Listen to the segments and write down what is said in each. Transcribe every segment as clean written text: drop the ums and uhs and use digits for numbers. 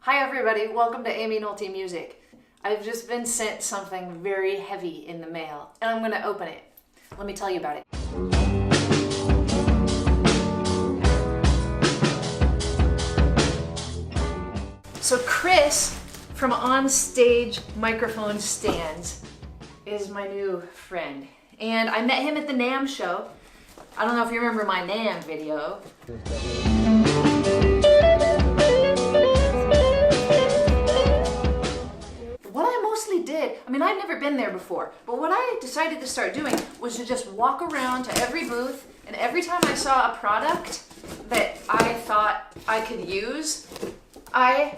Hi everybody, welcome to Aimee Nolte Music. I've just been sent something very heavy in the mail, and I'm gonna open it. Let me tell you about it. So Chris from On Stage Microphone Stands is my new friend. And I met him at the NAMM show. I don't know if you remember my NAMM video. I've never been there before, but what I decided to start doing was to just walk around to every booth, and every time I saw a product that I thought I could use, I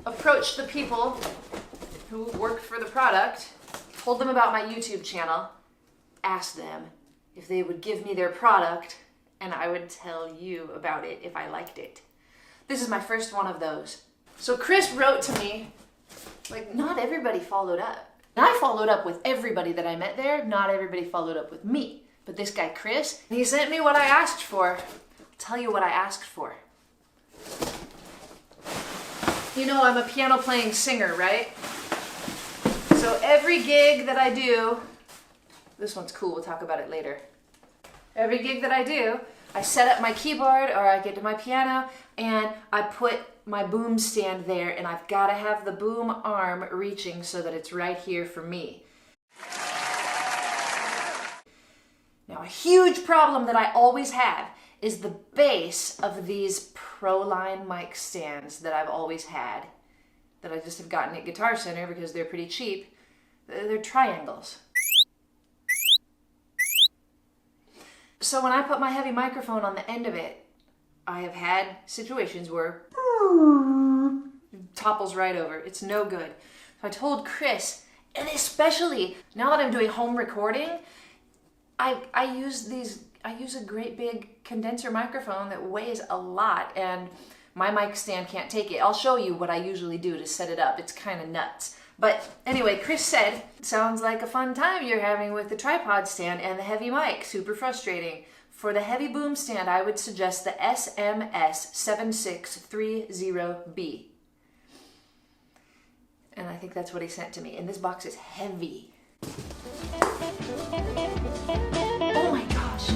approached the people who worked for the product, told them about my YouTube channel, asked them if they would give me their product, and I would tell you about it if I liked it. This is my first one of those. So Chris wrote to me, like, not everybody followed up. And I followed up with everybody that I met there. Not everybody followed up with me. But this guy, Chris, he sent me what I asked for. I'll tell you what I asked for. You know I'm a piano playing singer, right? So every gig that I do, this one's cool, we'll talk about it later. Every gig that I do, I set up my keyboard or I get to my piano and I put my boom stand there, and I've got to have the boom arm reaching so that it's right here for me. Now, a huge problem that I always have is the base of these Pro-Line mic stands that I've always had, that I just have gotten at Guitar Center because they're pretty cheap. They're triangles. So when I put my heavy microphone on the end of it, I have had situations where it topples right over. It's no good. So I told Chris, and especially now that I'm doing home recording, I use a great big condenser microphone that weighs a lot, and my mic stand can't take it. I'll show you what I usually do to set it up. It's kind of nuts. But anyway, Chris said, sounds like a fun time you're having with the tripod stand and the heavy mic. Super frustrating. For the heavy boom stand, I would suggest the SMS7630B. And I think that's what he sent to me. And this box is heavy. Oh my gosh.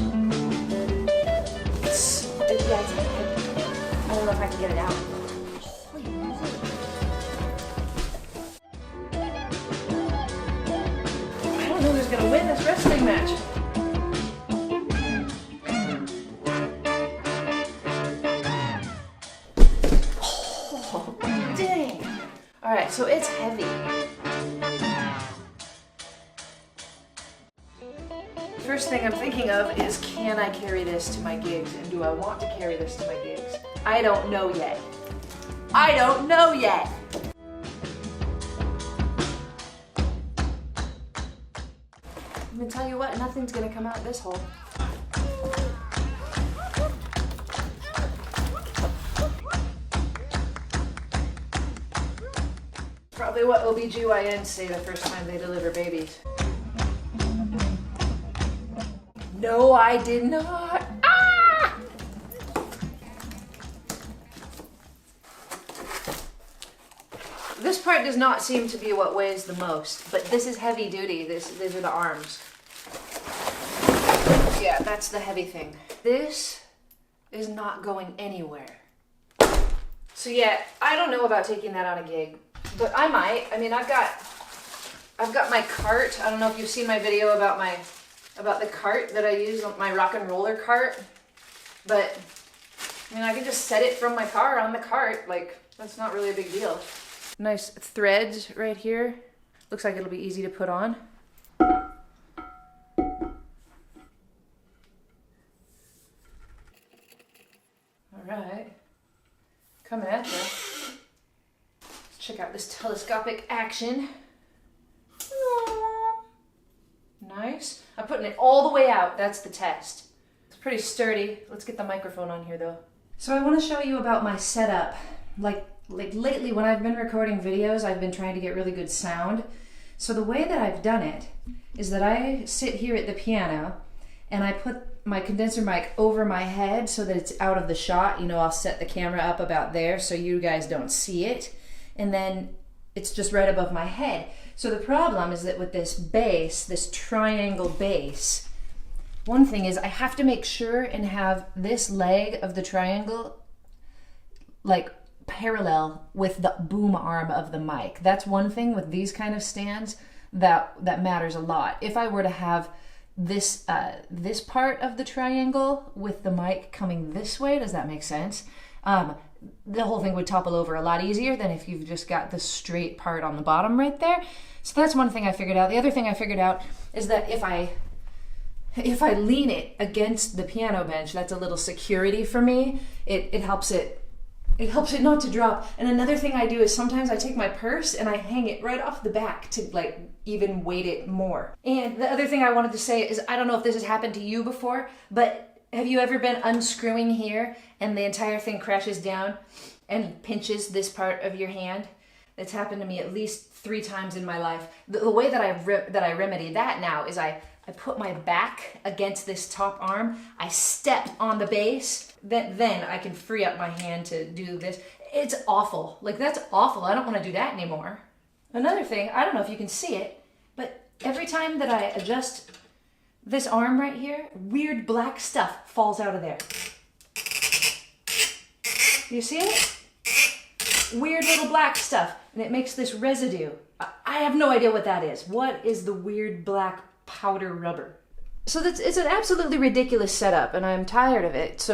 It's heavy. I don't know if I can get it out. Holy moly. I don't know who's gonna win this wrestling match. Alright, so it's heavy. First thing I'm thinking of is, can I carry this to my gigs? And do I want to carry this to my gigs? I don't know yet. I don't know yet! I'm gonna tell you what, nothing's gonna come out this hole. Probably what OBGYNs say the first time they deliver babies. No, I did not. Ah! This part does not seem to be what weighs the most, but this is heavy duty. These are the arms. Yeah, that's the heavy thing. This is not going anywhere. So yeah, I don't know about taking that on a gig. But I might. I mean, I've got my cart. I don't know if you've seen my video about the cart that I use, my rock and roller cart. But I mean, I can just set it from my car on the cart. Like, that's not really a big deal. Nice threads right here. Looks like it'll be easy to put on. All right, coming at you. Check out this telescopic action. Nice. I'm putting it all the way out. That's the test. It's pretty sturdy. Let's get the microphone on here though. So I want to show you about my setup. Like lately when I've been recording videos, I've been trying to get really good sound. So the way that I've done it is that I sit here at the piano and I put my condenser mic over my head so that it's out of the shot. You know, I'll set the camera up about there so you guys don't see it. and then it's just right above my head. So the problem is that with this base, this triangle base, one thing is I have to make sure and have this leg of the triangle like parallel with the boom arm of the mic. That's one thing with these kind of stands that matters a lot. If I were to have this this part of the triangle with the mic coming this way, does that make sense? The whole thing would topple over a lot easier than if you've just got the straight part on the bottom right there. So that's one thing I figured out. The other thing I figured out is that if I lean it against the piano bench, that's a little security for me. It helps it not to drop. And another thing I do is sometimes I take my purse and I hang it right off the back to like even weight it more. And the other thing I wanted to say is, I don't know if this has happened to you before, but have you ever been unscrewing here and the entire thing crashes down and pinches this part of your hand? That's happened to me at least 3 times in my life. The way that I remedy that now is I put my back against this top arm, I step on the bass, then I can free up my hand to do this. It's awful. Like, that's awful. I don't want to do that anymore. Another thing, I don't know if you can see it, but every time that I adjust this arm right here, weird black stuff falls out of there. You see it? Weird little black stuff, and it makes this residue. I have no idea what that is. What is the weird black powder rubber? So it's an absolutely ridiculous setup, and I'm tired of it.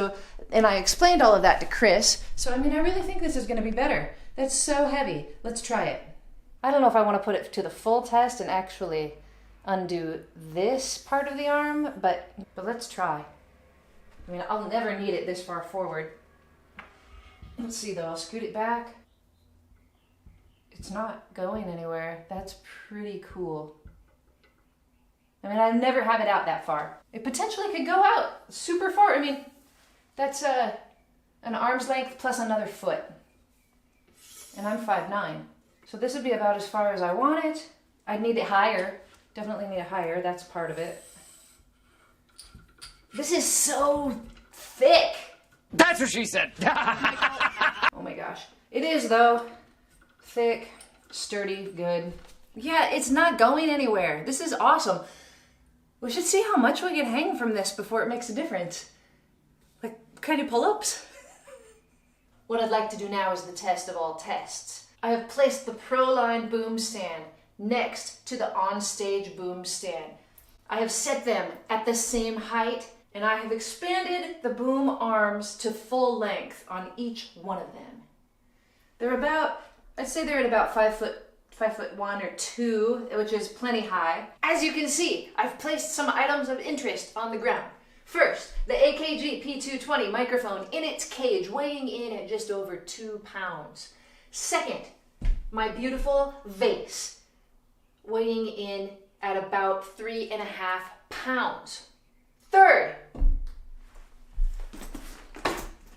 And I explained all of that to Chris. So I mean, I really think this is going to be better. That's so heavy. Let's try it. I don't know if I want to put it to the full test and actually undo this part of the arm, but let's try. I mean, I'll never need it this far forward. Let's see though, I'll scoot it back. It's not going anywhere. That's pretty cool. I mean, I never have it out that far. It potentially could go out super far. I mean, that's an arm's length plus another foot. And I'm 5'9". So this would be about as far as I want it. I'd need it higher. Definitely need it higher. That's part of it. This is so thick. That's what she said. Oh my gosh. It is though. Thick, sturdy, good. Yeah, it's not going anywhere. This is awesome. We should see how much we can hang from this before it makes a difference. Like, kind of pull-ups? What I'd like to do now is the test of all tests. I have placed the Proline boom stand next to the on-stage boom stand. I have set them at the same height, and I have expanded the boom arms to full length on each one of them. They're about, I'd say they're at about 5'1" or 2", which is plenty high. As you can see, I've placed some items of interest on the ground. First, the AKG P220 microphone in its cage, weighing in at just over 2 pounds. Second, my beautiful vase, weighing in at about 3.5 pounds. Third,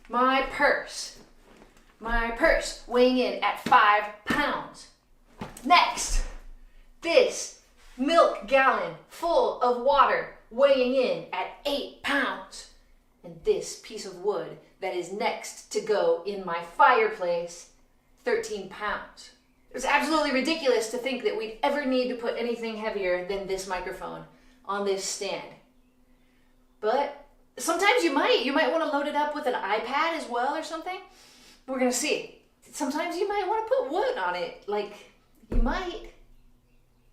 my purse weighing in at 5 pounds. Next, this milk gallon full of water weighing in at 8 pounds. And this piece of wood that is next to go in my fireplace, 13 pounds. It's absolutely ridiculous to think that we'd ever need to put anything heavier than this microphone on this stand. But sometimes you might want to load it up with an iPad as well or something. We're gonna see. Sometimes you might want to put wood on it, like you might.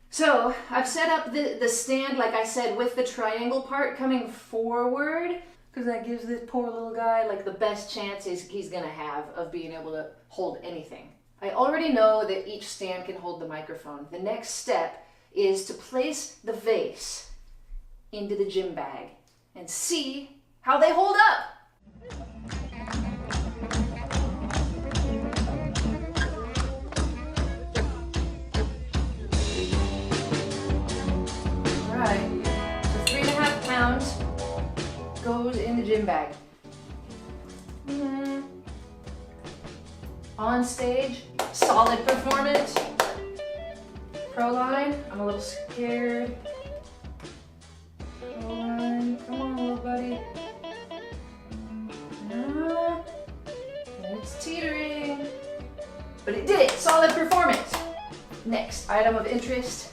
So I've set up the stand, like I said, with the triangle part coming forward, because that gives this poor little guy like the best chance he's gonna have of being able to hold anything. I already know that each stand can hold the microphone. The next step is to place the vase into the gym bag and see how they hold up. Alright, so 3.5 pounds goes in the gym bag. On stage, solid performance. Proline, I'm a little scared. Proline, come on little buddy. It's teetering. but it did it. Solid performance. Next item of interest,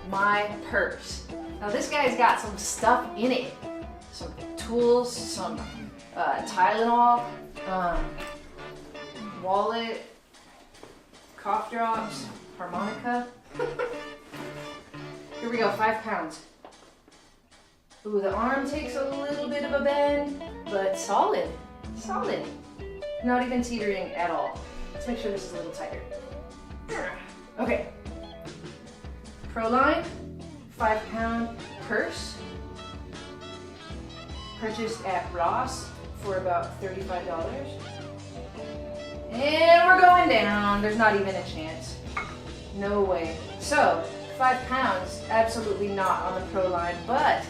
my purse. Now this guy's got some stuff in it. Some tools, some Tylenol, wallet, cough drops, harmonica. Here we go, 5 pounds. Ooh, the arm takes a little bit of a bend, but solid, solid. Not even teetering at all. Let's make sure this is a little tighter. Okay. Proline, 5-pound purse. Purchased at Ross for about $35. And we're going down. There's not even a chance. No way. So, 5 pounds, absolutely not on the Proline, but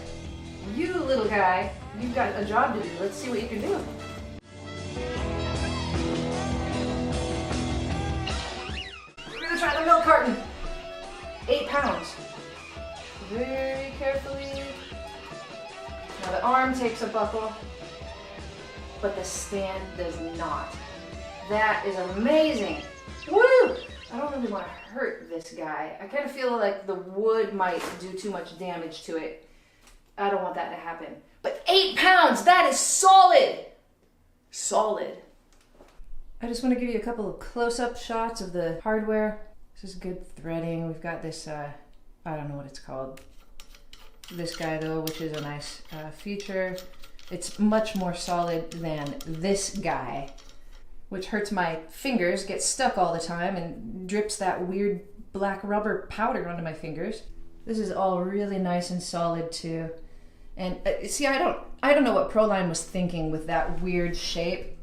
you little guy, you've got a job to do. Let's see what you can do. We're gonna try the milk carton. 8 pounds. Very carefully. Now the arm takes a buckle, but the stand does not. That is amazing. Woo! I don't really want to hurt this guy. I kind of feel like the wood might do too much damage to it. I don't want that to happen. But 8 pounds, that is solid. Solid. I just want to give you a couple of close-up shots of the hardware. This is good threading. We've got this, I don't know what it's called. This guy though, which is a nice feature. It's much more solid than this guy, which hurts my fingers, gets stuck all the time and drips that weird black rubber powder onto my fingers. This is all really nice and solid too. And see, I don't know what Proline was thinking with that weird shape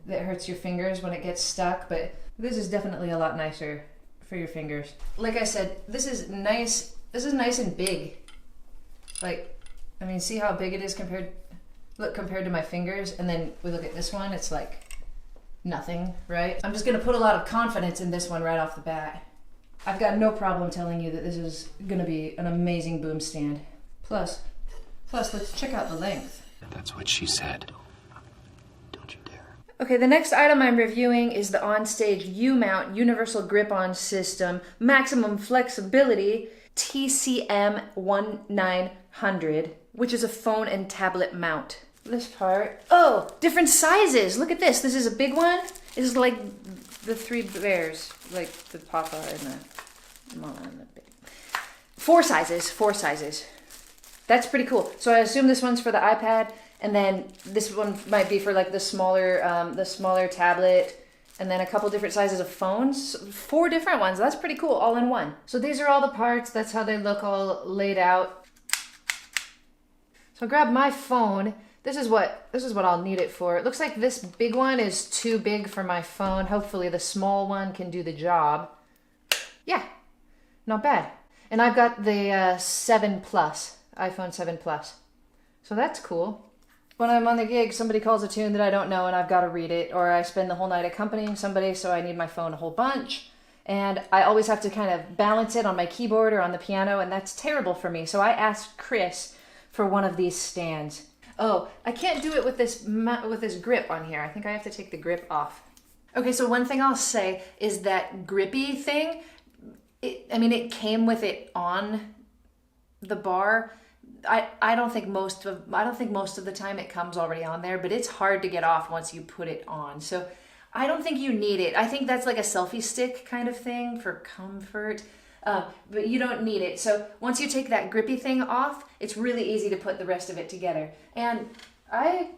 that hurts your fingers when it gets stuck, but this is definitely a lot nicer for your fingers. Like I said, this is nice. This is nice and big. Like, I mean, see how big it is compared to my fingers, and then we look at this one, it's like nothing, right? I'm just gonna put a lot of confidence in this one right off the bat. I've got no problem telling you that this is gonna be an amazing boom stand. Plus, let's check out the length. That's what she said. Don't you dare. Okay, the next item I'm reviewing is the OnStage U-Mount Universal Grip-On System Maximum Flexibility TCM 1900, which is a phone and tablet mount. This part, oh, different sizes. Look at this. This is a big one. This is like the 3 bears, like the papa and the mama and the baby. 4 sizes. That's pretty cool. So I assume this one's for the iPad, and then this one might be for like the smaller tablet, and then a couple different sizes of phones. 4 different ones. That's pretty cool, all in one. So these are all the parts. That's how they look all laid out. So I grab my phone. This is what I'll need it for. It looks like this big one is too big for my phone. Hopefully the small one can do the job. Yeah, not bad. And I've got the 7 Plus, iPhone 7 Plus. So that's cool. When I'm on the gig, somebody calls a tune that I don't know and I've got to read it, or I spend the whole night accompanying somebody, so I need my phone a whole bunch. And I always have to kind of balance it on my keyboard or on the piano, and that's terrible for me. So I asked Chris for one of these stands. Oh, I can't do it with this grip on here. I think I have to take the grip off. Okay, so one thing I'll say is that grippy thing, it came with it on the bar. I don't think most of the time it comes already on there, but it's hard to get off once you put it on. So I don't think you need it. I think that's like a selfie stick kind of thing for comfort. But you don't need it. So once you take that grippy thing off, it's really easy to put the rest of it together. And I,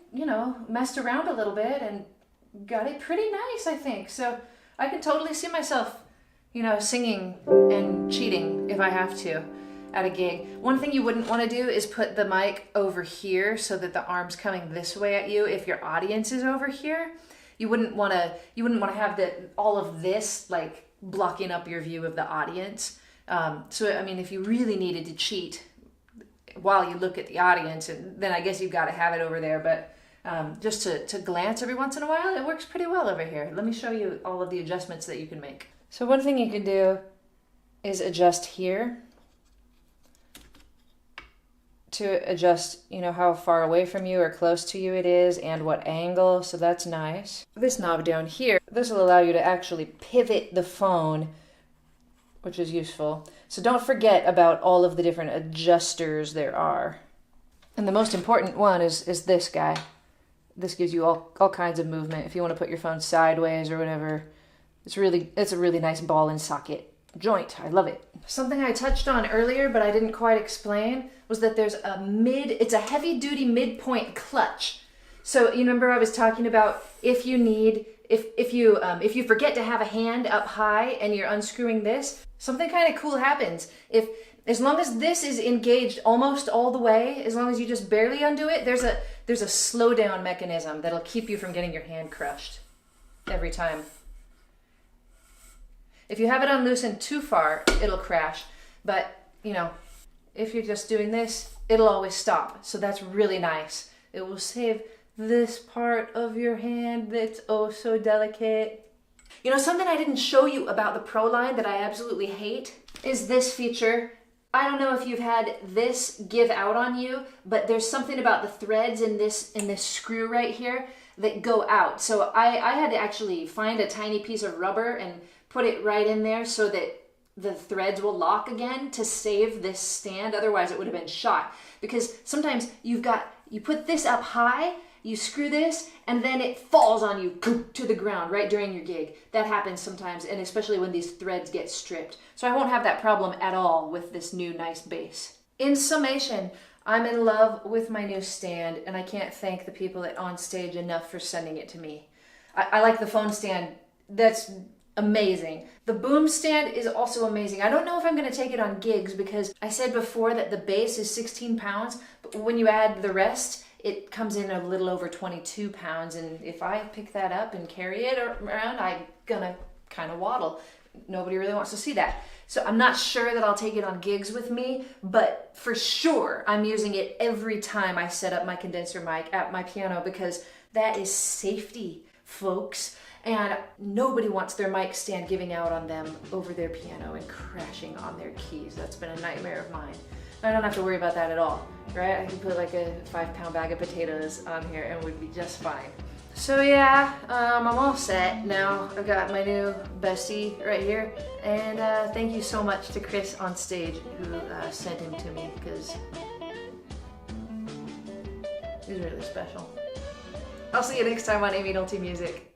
messed around a little bit and got it pretty nice, I think. So I can totally see myself, singing and cheating if I have to at a gig. One thing you wouldn't want to do is put the mic over here so that the arm's coming this way at you if your audience is over here. You wouldn't want to have all of this like blocking up your view of the audience. If you really needed to cheat while you look at the audience, then I guess you've got to have it over there. But just to glance every once in a while, it works pretty well over here. Let me show you all of the adjustments that you can make. So one thing you can do is adjust here to adjust, you know, how far away from you or close to you it is and what angle, so that's nice. This knob down here, this will allow you to actually pivot the phone, which is useful. So don't forget about all of the different adjusters there are. And the most important one is this guy. This gives you all kinds of movement if you want to put your phone sideways or whatever. It's a really nice ball and socket joint. I love it. Something I touched on earlier but I didn't quite explain was that there's it's a heavy duty midpoint clutch. So you remember I was talking about if you forget to have a hand up high and you're unscrewing this, something kind of cool happens. As long as this is engaged almost all the way, as long as you just barely undo it, there's a slow down mechanism that'll keep you from getting your hand crushed every time. If you have it unloosened too far, it'll crash. But, you know, if you're just doing this, it'll always stop. So that's really nice. It will save this part of your hand that's oh so delicate. You know, something I didn't show you about the Pro line that I absolutely hate is this feature. I don't know if you've had this give out on you, but there's something about the threads in this screw right here that go out. So I had to actually find a tiny piece of rubber and put it right in there so that the threads will lock again to save this stand. Otherwise it would have been shot. Because sometimes you put this up high, you screw this, and then it falls on you to the ground right during your gig. That happens sometimes, and especially when these threads get stripped. So I won't have that problem at all with this new nice bass. In summation, I'm in love with my new stand, and I can't thank the people at Onstage enough for sending it to me. I like the phone stand. That's amazing. The boom stand is also amazing. I don't know if I'm going to take it on gigs because I said before that the bass is 16 pounds, but when you add the rest, it comes in a little over 22 pounds, and if I pick that up and carry it around, I'm gonna kind of waddle. Nobody really wants to see that. So I'm not sure that I'll take it on gigs with me, but for sure I'm using it every time I set up my condenser mic at my piano because that is safety, folks. And nobody wants their mic stand giving out on them over their piano and crashing on their keys. That's been a nightmare of mine. I don't have to worry about that at all, right? I can put like a 5-pound bag of potatoes on here and we'd be just fine. So yeah, I'm all set now. I've got my new bestie right here. And thank you so much to Chris Onstage who sent him to me because he's really special. I'll see you next time on Aimee Nolte Music.